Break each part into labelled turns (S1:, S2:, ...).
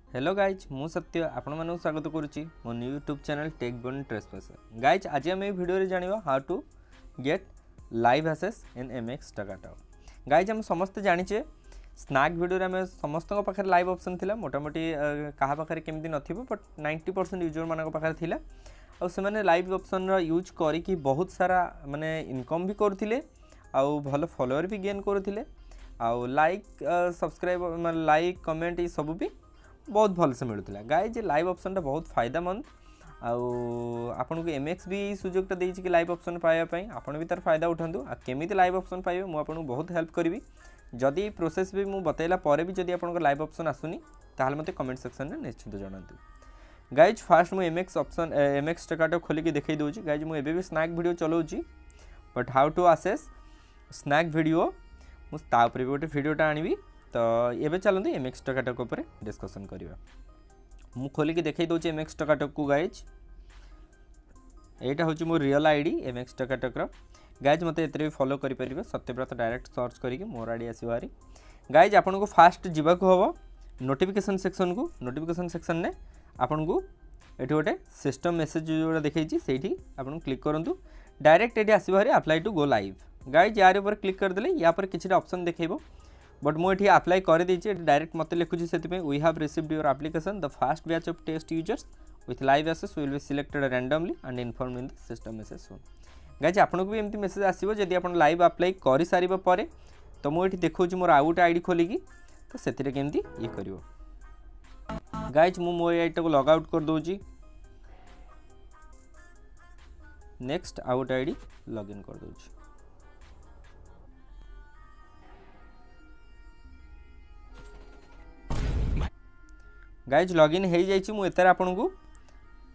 S1: Hello guys मु सत्य आपण मानक स्वागत करुच्ची मो यूट्यूब चैनल टेक बन ट्रेसपासर। गाइज आज आम भिडियो जानिबा how to get live access in MX Takatak. Guys हम समस्त जानिचे स्नैक वीडियो आम समस्त पाखे लाइव ऑप्शन थिला मोटामोटी कहा पाखे केमती नथिबो बट 90% यूजर मानक पाखे थिला आ से लाइव ऑप्शन यूज करी बहुत सारा माने इनकम भी करथिले आ भल फॉलोअर भी गेन करथिले आ लाइक सब्सक्राइब लाइक कमेंट ये सब भी बहुत भल से मिलूला। गाइज लाइव ऑप्शन बहुत फायदामंद आपन को एमएक्स भी सुजोगटा देछि कि लाइव ऑप्शन पाइबा आपन भी तार फायदा उठातु आ केमिति लाइव ऑप्शन पाइबे मु आपन बहुत हेल्प करी। जदि प्रोसेस भी मु बतैला परे भी जदि आपन लाइव ऑप्शन आसुनी ताहले मते कमेंट सेक्शन में निश्चित जणातु। गाइज फास्ट मु एमएक्स ऑप्शन एमएक्स टकाटो खोल के देखै दोछि। गाइज मु एबे भी स्नैक वीडियो चलाउछि but how to access snack video मु ता ऊपर भी गोटे वीडियोटा आनिबी। तो ये चलते एमएक्स टकाटक उपर डिस्कसन करवा। मु खोल के देखई दूसरी एमएक्स टकाटक को। गाइज यहाँ हूँ मो रियल आईडी एमएक्स टकाटक। गाइज मत ए फॉलो करेंगे सत्यव्रत डायरेक्ट सर्च करके मोर आईडी आसो भारी। गाइज आपन को फास्ट जावाक हम नोटिफिकेशन सेक्शन को। नोटिफिकेशन सेक्शन ने आपन को ये गोटे सिस्टम मेसेज जो देखी से आप क्लिक करूँ डायरेक्ट ये आसो भारी apply to go live. Guys यार ऊपर क्लिक करदे या किसी ऑप्शन देखो बट मुझे अप्लाई कर देछि डायरेक्ट मत लिखुची से we have received your application the first batch of test users with live access will be selected randomly and inform in the system message soon. Guys आपको भी एमती मेसेज आसो जदि आप लाइव अप्लाई कर सारिबा परे तो मुझे देखा मोर आउ गोटे आईडी खोलिकी तो से केमती ये कर। गाइज मु मो आईडी को लॉग आउट कर दूची नेक्स्ट आउ गोटे आईडी लॉग इन कर दूची। गाइज लॉगिन हो जाइए मुझे आपन को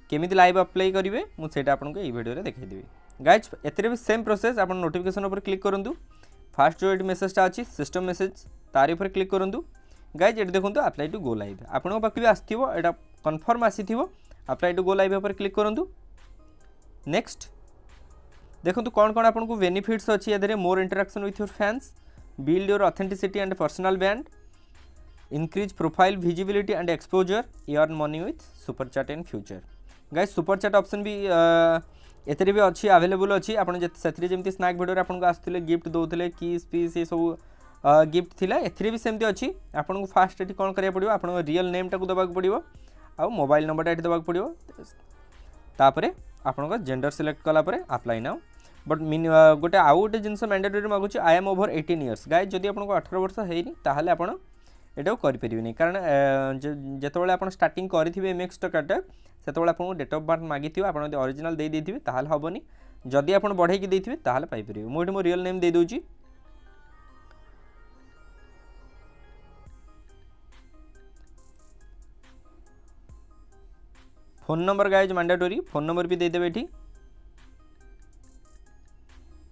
S1: केमिति लाइव अप्लाई करेंगे मुझे आपको ये वीडियो रे देखैदेवी। गाइज एते भी सेम प्रोसेस आप नोटिफिकेशन पर क्लिक करूँ फास्ट जो ये मेसेजटा अच्छी सिस्टम मेसेज तार ऊपर क्लिक करूँ। गाइज ये देखो अप्लाई टू गो लाइव आपन पाखे भी आसो यहाँ कन्फर्म आसी अप्लाई टू गो लाइव पर क्लिक करूँ। नेक्स्ट देखो कौन कौन आपको बेनिफिट्स अच्छी या more interaction with your fans build your authenticity and personal brand increase profile visibility and exposure earn money with super chat in future। Guys super chat option भी एतरे भी अच्छी अवेलेबल अच्छी आपन से जमी स्नैक वीडियो आपन को आसते गिफ्ट दौले किस पीस ये सब गिफ्ट थिला एथरे भी सेमती अच्छी। आपन को फास्ट ये कौन करा पड़ो आप रियल नेमटा को देवाक पड़ो आ मोबाइल नंबरटा ये देवाक पड़ो तापर आपन जेंडर सिलेक्ट कलापर अप्लाई नाउ बट गोटे आउ गोटे जिनस मैंडेटरी मागुची I am over 18 years. Guys जदि आपन को 18 वर्ष होनी ताहले आपन एटा करें कारण जिते आप स्टार्टिंग करेंगे एमएक्स टकाटक से आपको डेट ऑफ बर्थ मागी आप ओरिजिनल दे देथिबे ताहले हबनी जदि आप बढ़ाई देथिबे ताहले पाई परिबे। मुझे मो रियल नेम दे दोची phone number. Guys mandatory phone number भी देदेवे एठी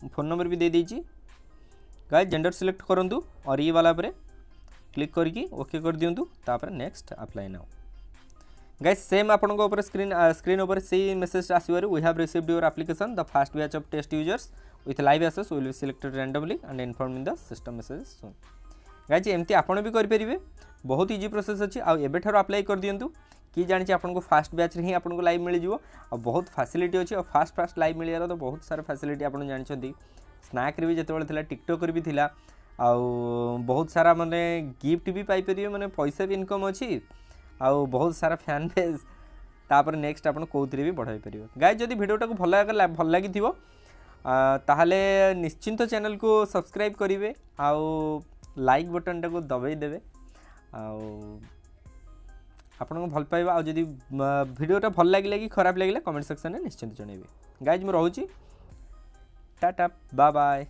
S1: फोन नंबर भी दे दीची। गाइज जेंडर सिलेक्ट करंतु और ये वाला पर क्लिक करके ओके कर दिंतु तापर next apply now. Guys same आपन को ऊपर स्क्रीन ऊपर से मेसेज आसबार we have received your application the first batch of test users with live access will be selected randomly and inform in the system message soon. Guys एमती आपन भी करेंगे बहुत इजी प्रोसेस अच्छी आबे अप्लाई कर दिंतु कि जानी आपन को फास्ट बैच रे ही आपन को लाइव मिल जाव आ बहुत फैसिलिटी अच्छी और फास्ट लाइव मिलियार तो बहुत सारा फैसिलिटी आप जानते स्नैक रे भी जिते टिकटॉक रे भी थिला आउ बहुत सारा माने गिफ्ट भी पाई परियो माने पैसा भी इनकम अच्छी आउ बहुत सारा फैन पेज तापर नेक्स्ट आपन कोथरे भी बढ़ाई परियो। गाइज जदि वीडियोटा को भल लगी थिबो ताहले निश्चिंत चैनल को सब्सक्राइब करिवे आउ लाइक बटन टा को दबाई देबे आउ आपन को भल पाइबा आ जदि वीडियोटा भल लागिला कि खराब लागिला कमेंट सेक्शन में निश्चिंत जणाइबे। गाइज मु रहूची टाटा बाय बाय।